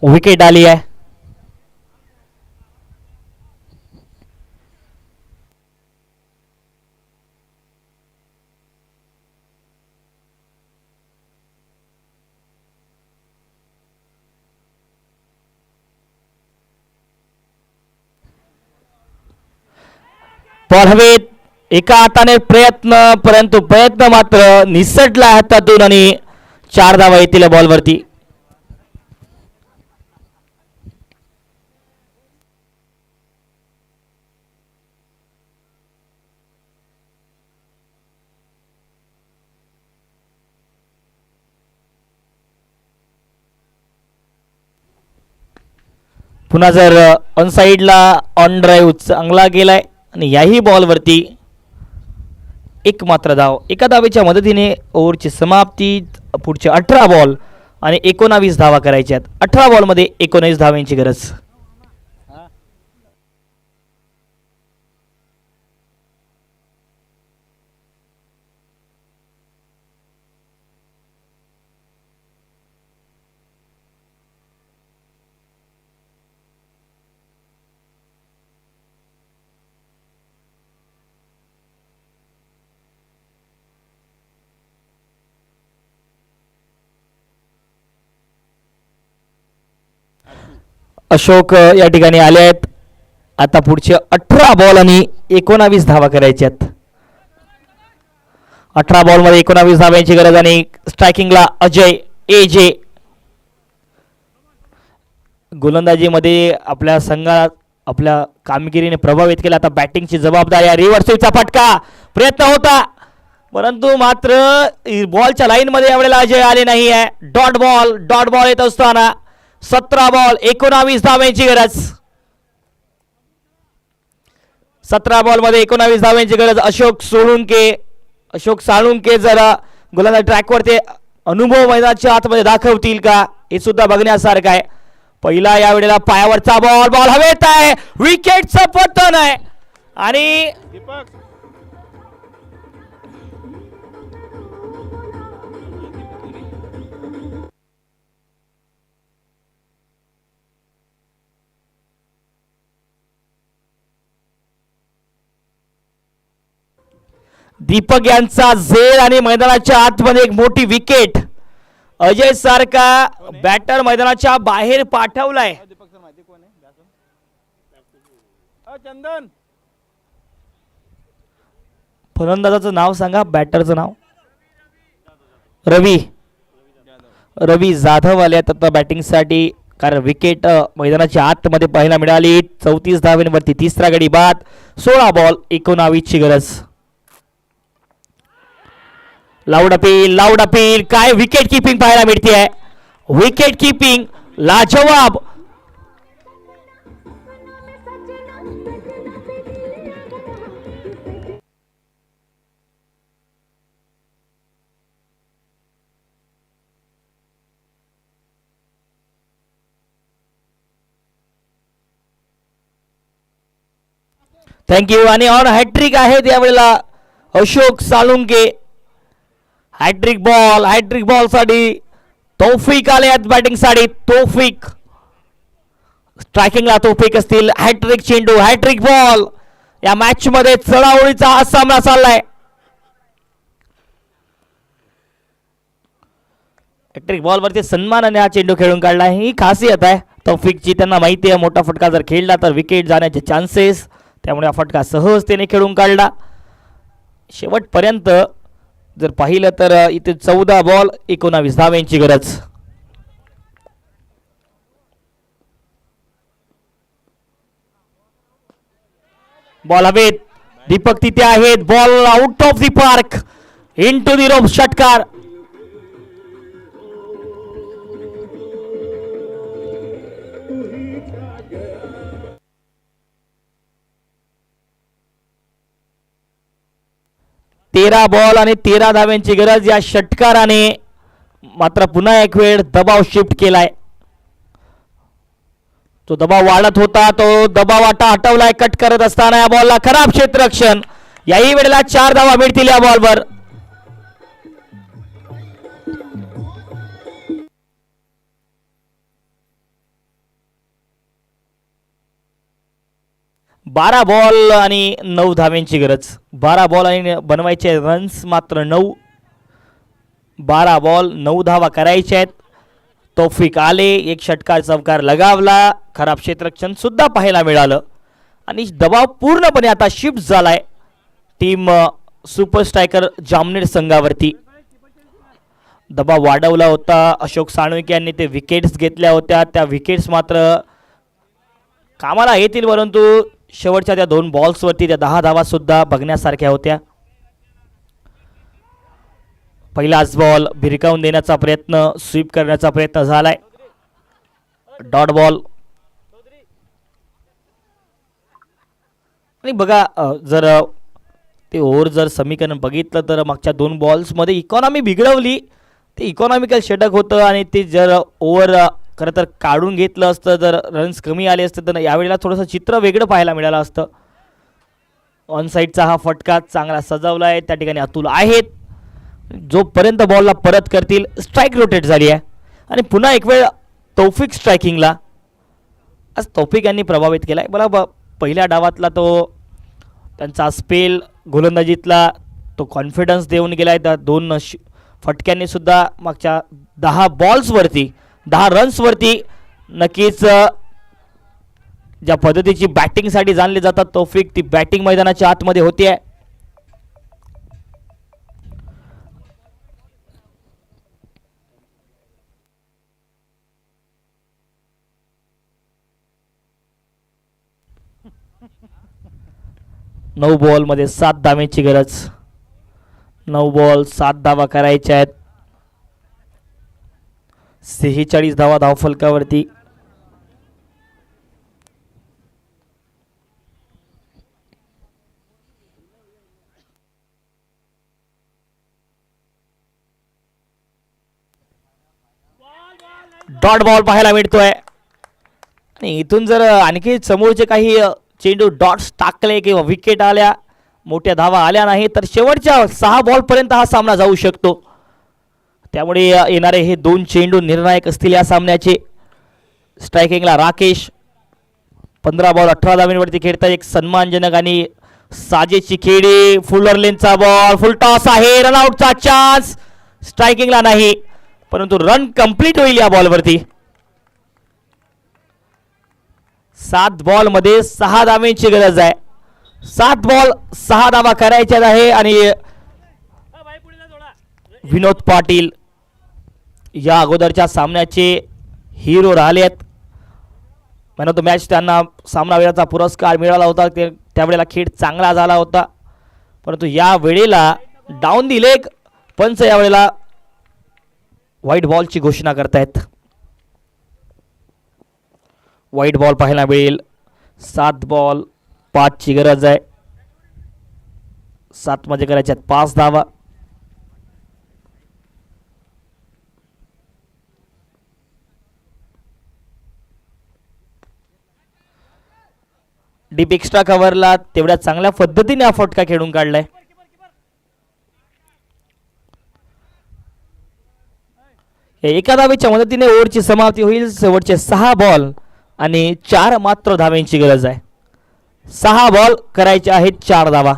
विकेट आली आहे. बॉल हवेत, एका हाताने प्रयत्न, परंतु प्रयत्न मात्र निसटला हातातून आणि 4 धावा येतील या बॉलवरती. पुन्हा जर ऑन साईडला ऑन ड्राईव्ह चांगला गेलाय आणि याही बॉलवरती एक मात्र धाव. एका धावेच्या मदतीने ओव्हरची समाप्ती. पुढचे 18 बॉल आणि 19 धावा करायच्या आहेत. 18 बॉलमध्ये 19 धावांची गरज. अशोक या ठिकाणी आले आहेत. आता पुढचे 18 बॉल आणि 19 धावा करायच्या आहेत. 18 बॉल मध्ये 19 धावांची गरज आणि स्ट्रायकिंगला अजय एजे. गोलंदाजीमध्ये आपल्या संघात आपल्या कामगिरीने प्रभावित केला. आता बॅटिंगची जबाबदारी आहे. रिव्हर्स स्वीपचा फटका प्रयत्न होता, परंतु मात्र बॉलच्या लाईन मध्ये यावेळेला अजय आले नाही आहे. डॉट बॉल येत असताना 17 बॉल 19 धावांची गरज. 17 बॉल मध्ये 19 धावांची गरज. अशोक साळुंके जरा गोलंदाज ट्रॅकवर ते अनुभव मैदानाच्या आतमध्ये दाखवतील का हे सुद्धा बघण्यासारखं आहे. पहिला यावेळेला पायावरचा बॉल हवेत आहे. विकेटचं पतन आहे आणि दीपक यांचा झेल आणि मैदानाच्या आतमध्ये एक मोठी विकेट. अजय सारखा बॅटर मैदानाच्या बाहेर पाठवलाय. फलंदाजाचं नाव सांगा, बॅटरचं नाव. रवी जाधव आले आता बॅटिंगसाठी, कारण विकेट मैदानाच्या आतमध्ये पाहायला मिळाली. 34 धावांवरती तिसरा गडी बाद. 16 बॉल 19 ची गरज. Loud appeal. काय विकेट किपिंग पाहायला मिळते आहे. विकेट किपिंग लाजवाब. थँक्यू. आणि ऑन हॅट्रिक आहेत यावेळेला अशोक साळुंके. हॅट्रिक बॉल साठी तौफिक आले आहेत बॅटिंग साठी. तौफिक स्ट्रायकिंगला तौफिक असतील. हॅट्रिक चेंडू, हॅट्रिक बॉल. या मॅच मध्ये चढाओढीचा हा सामना चाललाय. हॅट्रिक बॉल वरती सन्मानाने हा चेंडू खेळून काढला. ही खासियत आहे तौफिकची. त्यांना माहिती आहे मोठा फटका जर खेळला तर विकेट जाण्याचे चान्सेस, त्यामुळे हा फटका सहजतेने खेळून काढला. शेवटपर्यंत जर पाहिलं तर इथे 14 बॉल 19 धावांची गरज. बॉल हवेत. दीपक तिथे आहेत. Ball out of the park, into the rope. षटकार. तेरा बॉल आणि 13 धावांची गरज. या षटकाराने मात्र पुन्हा एक वेळ दबाव शिफ्ट केलाय. तो दबाव वाढत होता, तो दबाव आता हटवलाय. कट करत असताना या बॉलला खराब क्षेत्ररक्षण. याही वेळेला 4 धावा मिळतील या बॉलवर. बारा बॉल आणि 9 धावांची गरज. 12 बॉल आणि बनवायचे रन्स मात्र 9. 12 बॉल 9 धावा करायचे आहेत. तौफिक आले. एक षटकार चौकार लगावला. खराब क्षेत्ररक्षण सुद्धा पाहायला मिळालं. आणि दबाव पूर्णपणे आता शिफ्ट झालाय टीम सुपर स्ट्रायकर जामनेर संघावरती. दबाव वाढवला होता अशोक साळुंखे यांनी, ते विकेट्स घेतल्या होत्या, त्या विकेट्स मात्र कामाला येतील, परंतु शेवटच्या त्या 2 बॉल्सवरती त्या 10 धावा सुद्धा बघण्यासारख्या होत्या. पहिलाच बॉल भिरकावून देण्याचा प्रयत्न, स्वीप करण्याचा प्रयत्न झालाय. Dot ball. आणि बघा जर ते ओव्हर जर समीकरण बघितलं तर मागच्या 2 बॉल्समध्ये इकॉनॉमी बिघडवली, ते इकॉनॉमिकल षटक होतं आणि ते जर ओव्हर खरं तर काढून घेतलं असतं, जर रन्स कमी आले असते तर यावेळेला थोडंसं चित्र वेगळं पाहायला मिळालं असतं. ऑन साईडचा हा फटका चांगला सजवला आहे, त्या ठिकाणी अतुल आहेत. जोपर्यंत बॉलला परत करतील, स्ट्राईक रोटेट झाली आहे आणि पुन्हा एक वेळ तौफिक स्ट्रायकिंगला. आज तौफिक यांनी प्रभावित केला आहे. मला पहिल्या डावातला तो त्यांचा स्पेल गोलंदाजीतला तो कॉन्फिडन्स देऊन गेला आहे. त्या 2 फटक्यांनी सुद्धा मागच्या 10 बॉल्सवरती 10 रन्सवरती नक्कीच ज्या पद्धतीची बॅटिंगसाठी जाणले जातात तौफिक, ती बॅटिंग मैदानाच्या आतमध्ये होती आहे. नऊ बॉलमध्ये 7 धावेची गरज. 9 बॉल 7 धावा करायच्या आहेत. 46 धावा धावफलकावरती. डॉट बॉल पाहायला मिळतोय आणि इथून जर आणखी समोरचे काही चेंडू डॉट्स टाकले किंवा विकेट आल्या, मोठ्या धावा आल्या नाही, तर शेवटच्या 6 बॉलपर्यंत हा सामना जाऊ शकतो. त्यामुळे येणारे हे 2 चेंडू निर्णायक असतील या सामन्याचे. स्ट्रायकिंगला राकेश 15 बॉल 18 धावांवरती खेळता, एक सन्मानजनक आणि साजेची खेळी. फुलर लेनचा बॉल, फुल टॉस आहे, रनआउटचा चान्स. स्ट्रायकिंगला नाही, परंतु रन कंप्लीट होईल या बॉलवरती. 7 बॉलमध्ये 6 धावांची गरज आहे. 7 बॉल 6 धावा करायच्या आहे आणि विनोद पाटील या अगोदरच्या सामन्याचे हिरो राहिले आहेत. मॅन ऑफ द मॅच त्यांना सामनावीराचा पुरस्कार मिळाला होता. त्यावेळेला खेळ चांगला झाला होता, परंतु या वेळेला डाऊन दी लेग पंच यावेळेला व्हाईट बॉलची घोषणा करतायत. व्हाईट बॉल पाहायला मिळेल. 7 बॉल 5 ची गरज आहे. 7 मध्ये करायच्यात 5 धावा. डीप एक्स्ट्रा कव्हरला तेवढ्या चांगल्या पद्धतीने हा फटका खेळून काढलाय. एका धावेच्या मदतीने ओव्हरची समाप्ती होईल. शेवटचे 6 बॉल आणि 4 मात्र धाव्यांची गरज आहे. 6 बॉल करायचे आहेत 4 धावा.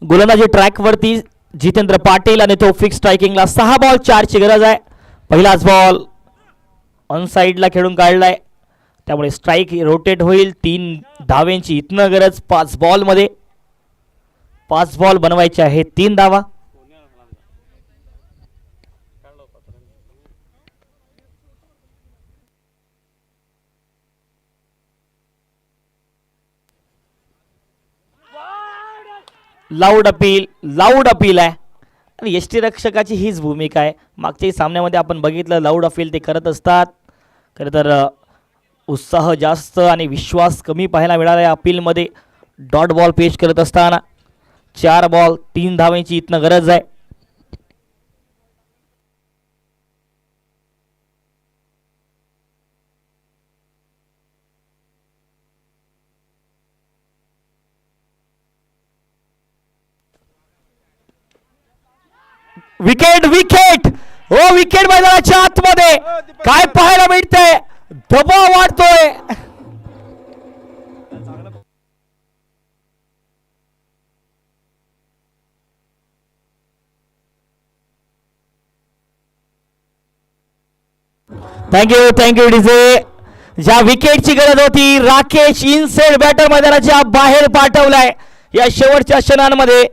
गोलंदाजी ट्रॅकवरती जितेंद्र पाटील आणि तौफिक स्ट्रायकिंगला. 6 बॉल 4 ची गरज आहे. पहिलाच बॉल ऑन साईडला खेळून काढलाय, त्यामुळे स्ट्राईक रोटेट होईल. 3 धावेंची इथनं गरज. 5 बॉलमध्ये 5 बॉल बनवायचे आहेत 3 धावा. लाऊड अपील आहे आणि यष्टीरक्षकाची हीच भूमिका आहे. मागच्याही सामन्यामध्ये आपण बघितलं लाऊड अपील ते करत असतात. खरं तर उत्साह जास्त आणि विश्वास कमी पाहायला मिळाला या अपीलमध्ये. डॉट बॉल पेश करत असताना 4 बॉल 3 धावांची इथनं गरज आहे. विकेट विकेट हो विकेट मैदानाच्या आतमध्ये काय पाहायला मिळतंय दबाव वाढतोय. Thank you DJ. ज्या विकेटची गरज होती राकेश इनसेड बॅटर मैदानाच्या बाहेर पाठवलाय या शेवटच्या क्षणांमध्ये.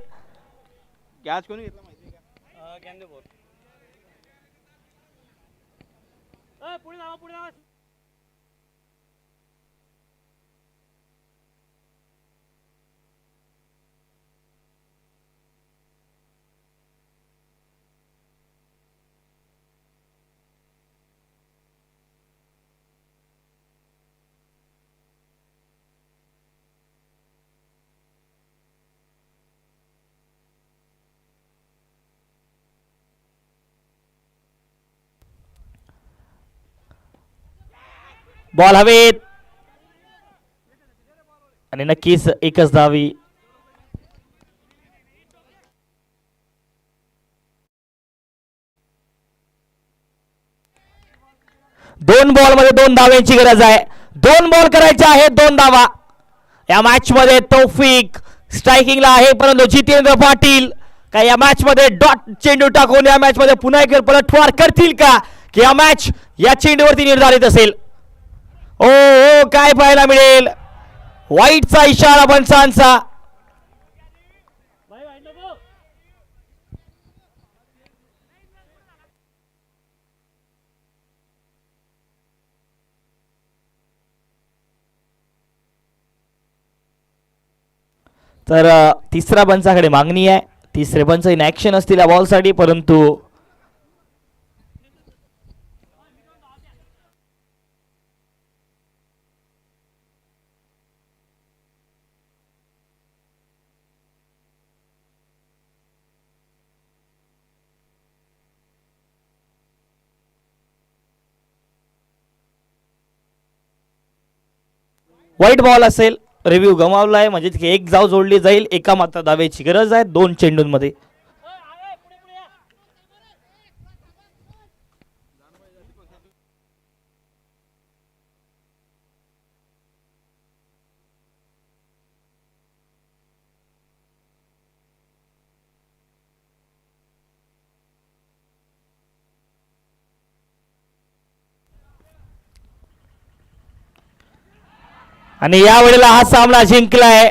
बॉल हवेत आणि नक्कीच एकच धावी. दोन बॉल मध्ये 2 धाव्यांची गरज आहे. 2 बॉल करायचे आहेत 2 धावा. या मॅच मध्ये तौफिक स्ट्रायकिंगला आहे परंतु जितेंद्र पाटील काय या मॅच मध्ये डॉट चेंडू टाकून या मॅच मध्ये पुन्हा एक पलटवार करतील का की या मॅच या चेंडूवरती निर्धारित असेल. ओ ओ काय पाहायला मिळेल वाईटचा इशारा पंचांचा. तर तिसऱ्या पंचाकडे मागणी आहे. तिसरे पंच इन ऍक्शन असतील या बॉलसाठी परंतु व्हाईट बॉल असेल. रिव्ह्यू गमावलाय म्हणजे एक धाव जोडली जाईल. एका मात्र धावेची गरज आहे 2 चेंडूंमध्ये. आणि यावेळेला हा सामना जिंकलाय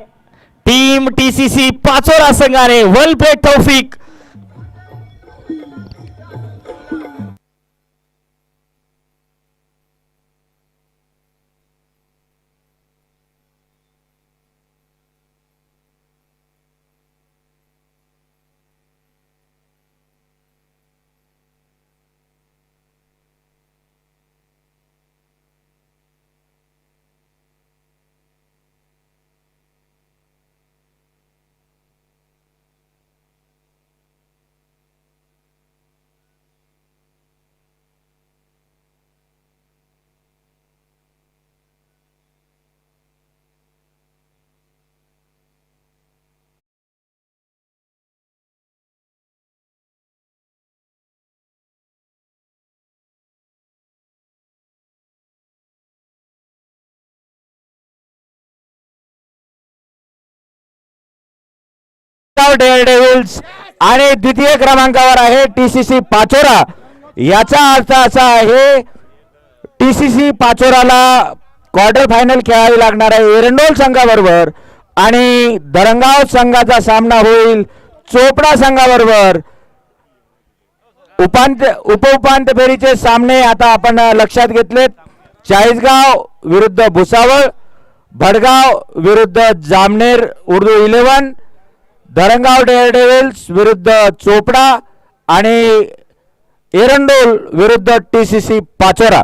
टीम TCC पाचोरा संघाने. वेल प्लेड तौफिक. डेअरडेव्हिल्स आणि द्वितीय क्रमांकावर आहे TCC पाचोरा. याचा अर्थ असा आहे TCC पाचोराला क्वार्टर फायनल खेळावी लागणार आहे एरंडोल संघाबरोबर आणि धरणगाव संघाचा सामना होईल चोपडा संघाबरोबर. उपउपांत्य फेरीचे सामने आता आपण लक्षात घेतलेत. चाळीसगाव विरुद्ध भुसावळ, भडगाव विरुद्ध जामनेर उर्दू 11, धरणगाव डेअरडेव्हिल्स विरुद्ध चोपडा आणि एरंडोल विरुद्ध TCC पाचोरा.